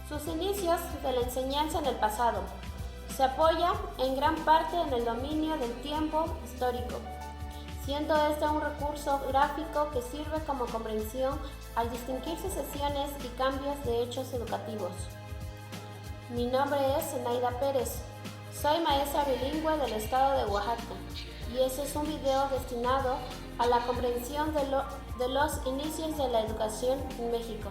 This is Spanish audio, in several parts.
Sus inicios de la enseñanza en el pasado se apoya en gran parte en el dominio del tiempo histórico, siendo este un recurso gráfico que sirve como comprensión al distinguir sucesiones y cambios de hechos educativos. Mi nombre es Zenaida Pérez, soy maestra bilingüe del estado de Oaxaca y este es un video destinado a la comprensión de los inicios de la educación en México.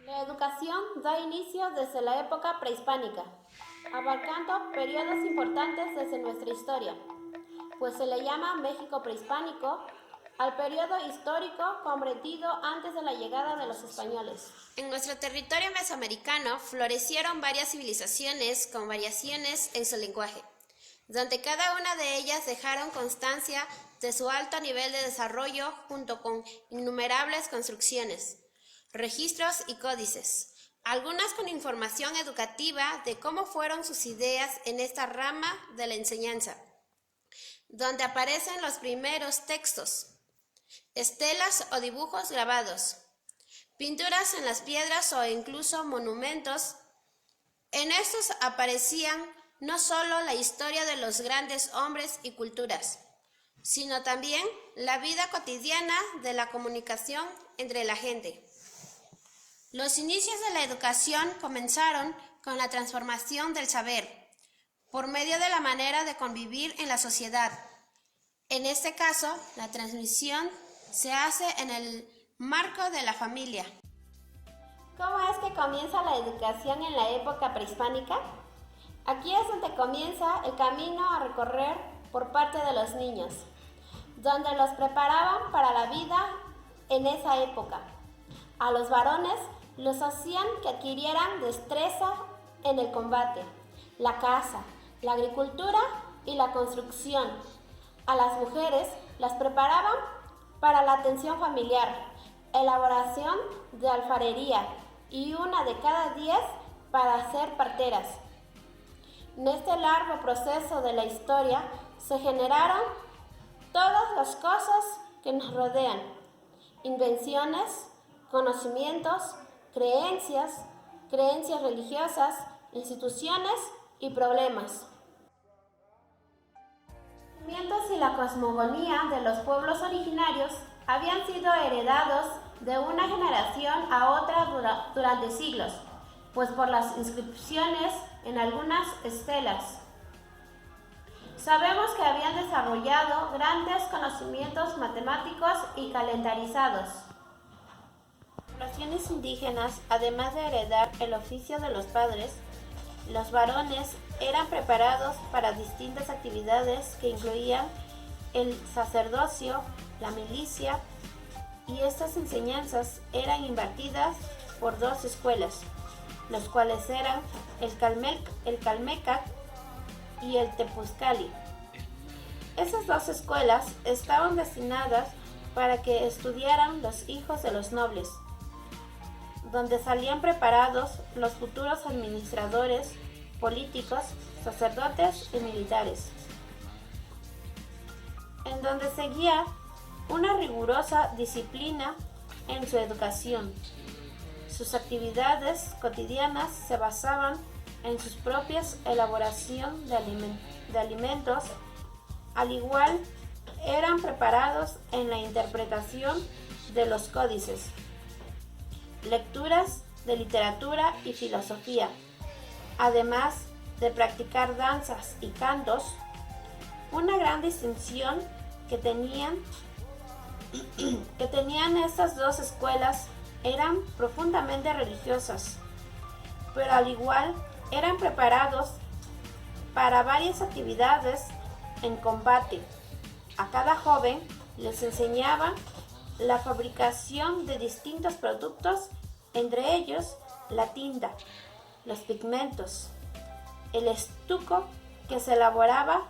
La educación da inicio desde la época prehispánica, abarcando periodos importantes desde nuestra historia, pues se le llama México prehispánico al periodo histórico comprendido antes de la llegada de los españoles. En nuestro territorio mesoamericano florecieron varias civilizaciones con variaciones en su lenguaje, donde cada una de ellas dejaron constancia de su alto nivel de desarrollo junto con innumerables construcciones, registros y códices, algunas con información educativa de cómo fueron sus ideas en esta rama de la enseñanza, donde aparecen los primeros textos, estelas o dibujos grabados, pinturas en las piedras o incluso monumentos. En estos aparecían no solo la historia de los grandes hombres y culturas, sino también la vida cotidiana de la comunicación entre la gente. Los inicios de la educación comenzaron con la transformación del saber, por medio de la manera de convivir en la sociedad. En este caso, la transmisión se hace en el marco de la familia. ¿Cómo es que comienza la educación en la época prehispánica? Aquí es donde comienza el camino a recorrer por parte de los niños, donde los preparaban para la vida en esa época. A los varones los hacían que adquirieran destreza en el combate, la caza, la agricultura y la construcción. A las mujeres las preparaban para la atención familiar, elaboración de alfarería y una de cada 10 para ser parteras. En este largo proceso de la historia se generaron todas las cosas que nos rodean: invenciones, conocimientos, creencias religiosas, instituciones y problemas. Los conocimientos y la cosmogonía de los pueblos originarios habían sido heredados de una generación a otra durante siglos, pues por las inscripciones en algunas estelas. Sabemos que habían desarrollado grandes conocimientos matemáticos y calendarizados. Las poblaciones indígenas, además de heredar el oficio de los padres, los varones eran preparados para distintas actividades que incluían el sacerdocio, la milicia, y estas enseñanzas eran impartidas por 2 escuelas, las cuales eran el Calmecac y el Tepuzcali. Esas 2 escuelas estaban destinadas para que estudiaran los hijos de los nobles, donde salían preparados los futuros administradores, políticos, sacerdotes y militares, en donde seguía una rigurosa disciplina en su educación. Sus actividades cotidianas se basaban en sus propias elaboración de alimentos, al igual eran preparados en la interpretación de los códices, lecturas de literatura y filosofía, además de practicar danzas y cantos. Una gran distinción que tenían estas 2 escuelas eran profundamente religiosas, pero al igual eran preparados para varias actividades en combate. A cada joven les enseñaban la fabricación de distintos productos, entre ellos la tinta, los pigmentos, el estuco que se elaboraba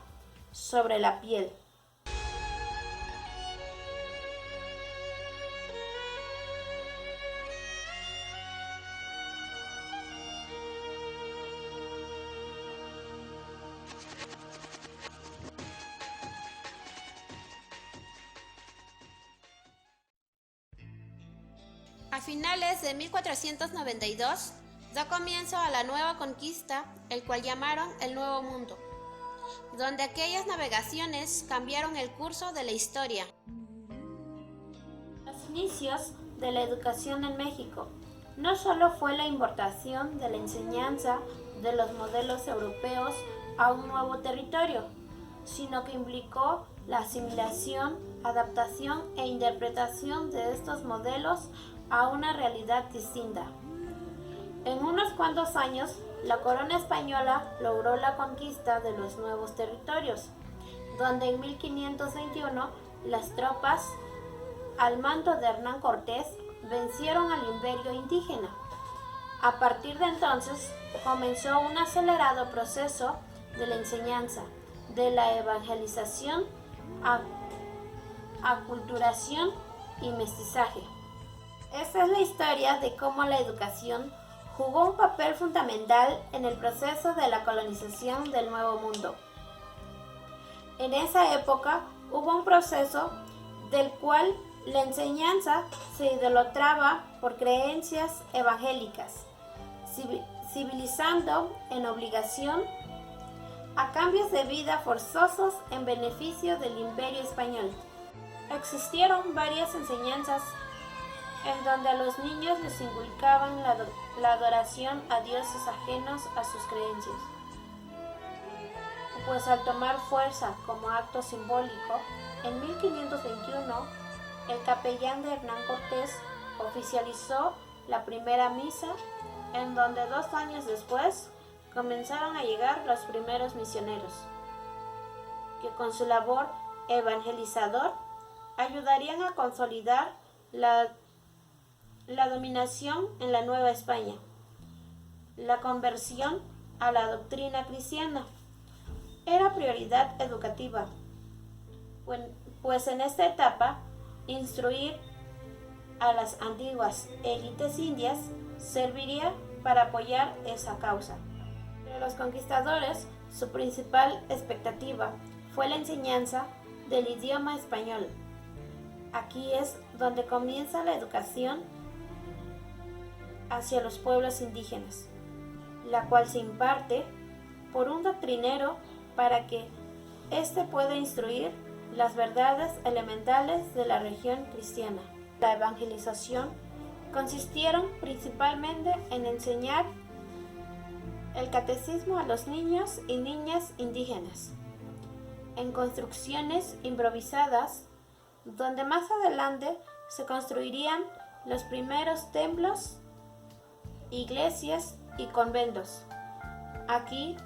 sobre la piel. A finales de 1492 da comienzo a la nueva conquista, el cual llamaron el Nuevo Mundo, donde aquellas navegaciones cambiaron el curso de la historia. Los inicios de la educación en México no solo fue la importación de la enseñanza de los modelos europeos a un nuevo territorio, sino que implicó la asimilación, adaptación e interpretación de estos modelos a una realidad distinta. En unos cuantos años, la corona española logró la conquista de los nuevos territorios, donde en 1521 las tropas al mando de Hernán Cortés vencieron al imperio indígena. A partir de entonces comenzó un acelerado proceso de la enseñanza, de la evangelización, aculturación y mestizaje. Esta es la historia de cómo la educación jugó un papel fundamental en el proceso de la colonización del Nuevo Mundo. En esa época hubo un proceso del cual la enseñanza se idolatraba por creencias evangélicas, civilizando en obligación a cambios de vida forzosos en beneficio del Imperio español. Existieron varias enseñanzas en donde a los niños les inculcaban la adoración a dioses ajenos a sus creencias. Pues al tomar fuerza como acto simbólico, en 1521, el capellán de Hernán Cortés oficializó la primera misa, en donde 2 años después comenzaron a llegar los primeros misioneros, que con su labor evangelizador ayudarían a consolidar la dominación en la Nueva España, la conversión a la doctrina cristiana. Era prioridad educativa, pues en esta etapa instruir a las antiguas élites indias serviría para apoyar esa causa. Pero los conquistadores, su principal expectativa fue la enseñanza del idioma español. Aquí es donde comienza la educación hacia los pueblos indígenas, la cual se imparte por un doctrinero para que éste pueda instruir las verdades elementales de la religión cristiana. La evangelización consistieron principalmente en enseñar el catecismo a los niños y niñas indígenas, en construcciones improvisadas, donde más adelante se construirían los primeros templos, iglesias y conventos. Aquí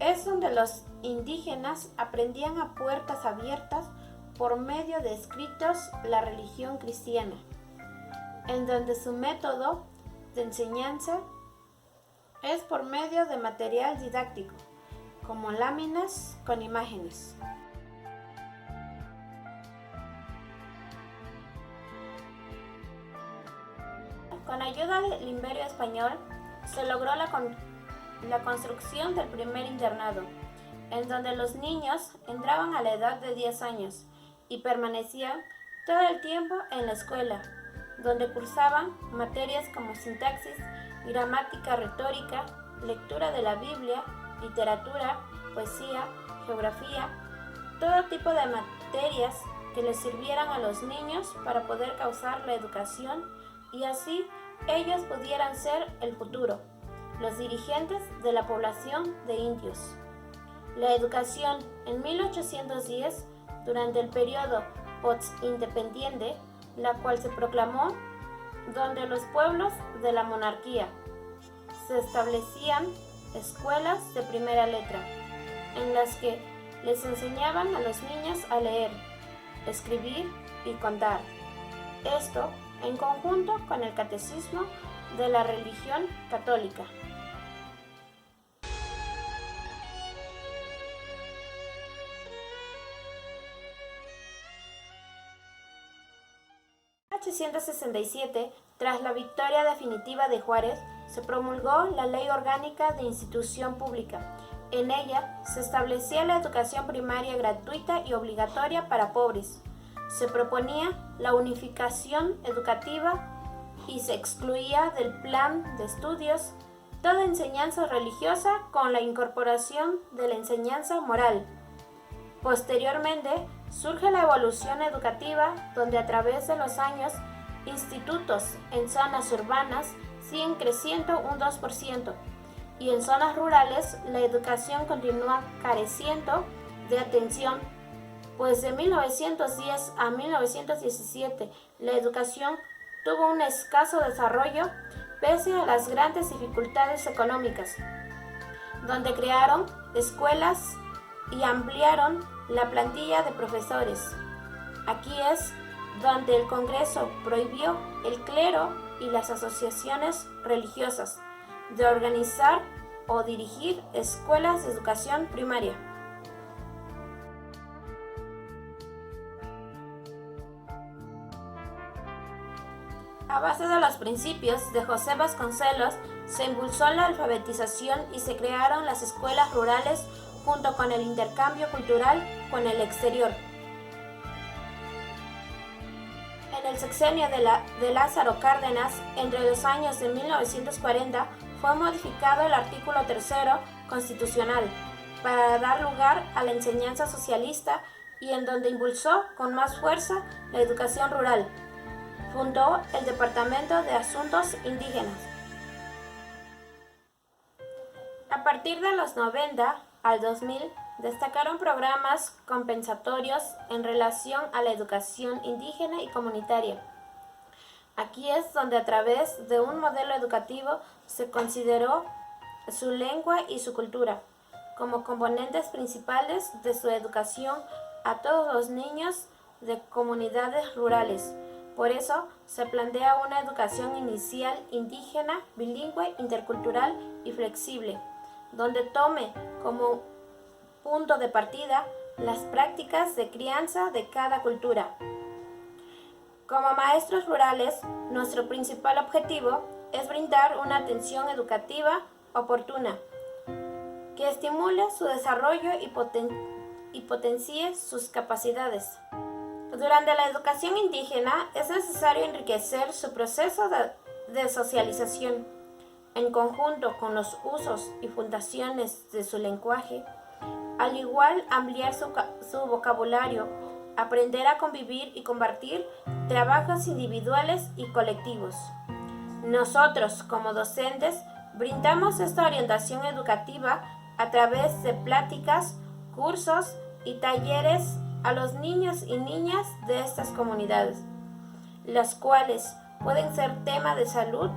es donde los indígenas aprendían a puertas abiertas por medio de escritos la religión cristiana, en donde su método de enseñanza es por medio de material didáctico, como láminas con imágenes. Con ayuda del Imperio español se logró la construcción del primer internado, en donde los niños entraban a la edad de 10 años y permanecían todo el tiempo en la escuela, donde cursaban materias como sintaxis, gramática, retórica, lectura de la Biblia, literatura, poesía, geografía, todo tipo de materias que les sirvieran a los niños para poder causar la educación y así ellos pudieran ser el futuro, los dirigentes de la población de indios. La educación en 1810, durante el periodo postindependiente, la cual se proclamó, donde los pueblos de la monarquía se establecían escuelas de primera letra, en las que les enseñaban a los niños a leer, escribir y contar. Esto en conjunto con el catecismo de la religión católica. En 1867, tras la victoria definitiva de Juárez, se promulgó la Ley Orgánica de Institución Pública. En ella se establecía la educación primaria gratuita y obligatoria para pobres. Se proponía la unificación educativa y se excluía del plan de estudios toda enseñanza religiosa con la incorporación de la enseñanza moral. Posteriormente, surge la evolución educativa, donde a través de los años, institutos en zonas urbanas siguen creciendo un 2%, y en zonas rurales la educación continúa careciendo de atención, pues de 1910 a 1917 la educación tuvo un escaso desarrollo pese a las grandes dificultades económicas, donde crearon escuelas y ampliaron la plantilla de profesores. Aquí es donde el Congreso prohibió el clero y las asociaciones religiosas de organizar o dirigir escuelas de educación primaria. A base de los principios de José Vasconcelos, se impulsó la alfabetización y se crearon las escuelas rurales junto con el intercambio cultural con el exterior. En el sexenio de Lázaro Cárdenas, entre los años de 1940, fue modificado el artículo 3 constitucional para dar lugar a la enseñanza socialista y en donde impulsó con más fuerza la educación rural. Fundó el Departamento de Asuntos Indígenas. A partir de los 90 al 2000, destacaron programas compensatorios en relación a la educación indígena y comunitaria. Aquí es donde a través de un modelo educativo se consideró su lengua y su cultura como componentes principales de su educación a todos los niños de comunidades rurales. Por eso se plantea una educación inicial indígena, bilingüe, intercultural y flexible, donde tome como punto de partida las prácticas de crianza de cada cultura. Como maestros rurales, nuestro principal objetivo es brindar una atención educativa oportuna, que estimule su desarrollo y potencie sus capacidades. Durante la educación indígena es necesario enriquecer su proceso de socialización, en conjunto con los usos y fundaciones de su lenguaje, al igual ampliar su vocabulario, aprender a convivir y compartir trabajos individuales y colectivos. Nosotros, como docentes, brindamos esta orientación educativa a través de pláticas, cursos y talleres a los niños y niñas de estas comunidades, las cuales pueden ser tema de salud,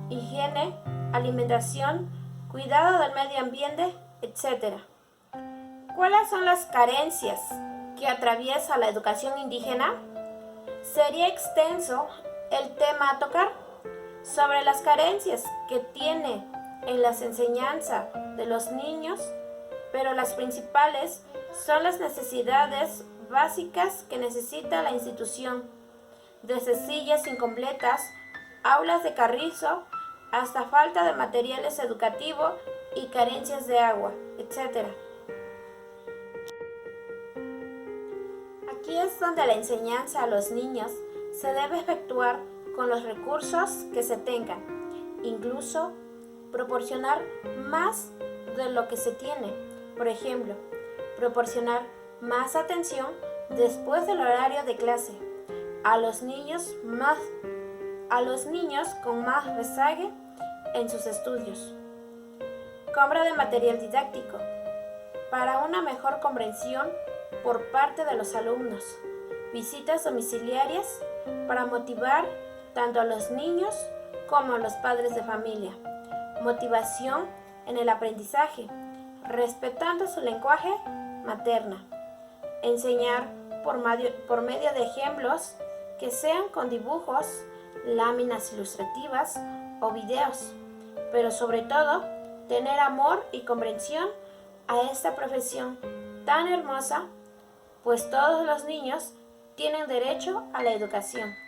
higiene, alimentación, cuidado del medio ambiente, etc. ¿Cuáles son las carencias que atraviesa la educación indígena? Sería extenso el tema a tocar sobre las carencias que tiene en las enseñanzas de los niños, pero las principales son las necesidades básicas que necesita la institución, desde sillas incompletas, aulas de carrizo, hasta falta de materiales educativos y carencias de agua, etc. Aquí es donde la enseñanza a los niños se debe efectuar con los recursos que se tengan, incluso proporcionar más de lo que se tiene. Por ejemplo, proporcionar más atención después del horario de clase a los niños con más rezague en sus estudios. Compra de material didáctico para una mejor comprensión por parte de los alumnos. Visitas domiciliarias para motivar tanto a los niños como a los padres de familia. Motivación en el aprendizaje, respetando su lenguaje materno. Enseñar por medio de ejemplos que sean con dibujos, láminas ilustrativas o videos, pero sobre todo tener amor y comprensión a esta profesión tan hermosa, pues todos los niños tienen derecho a la educación.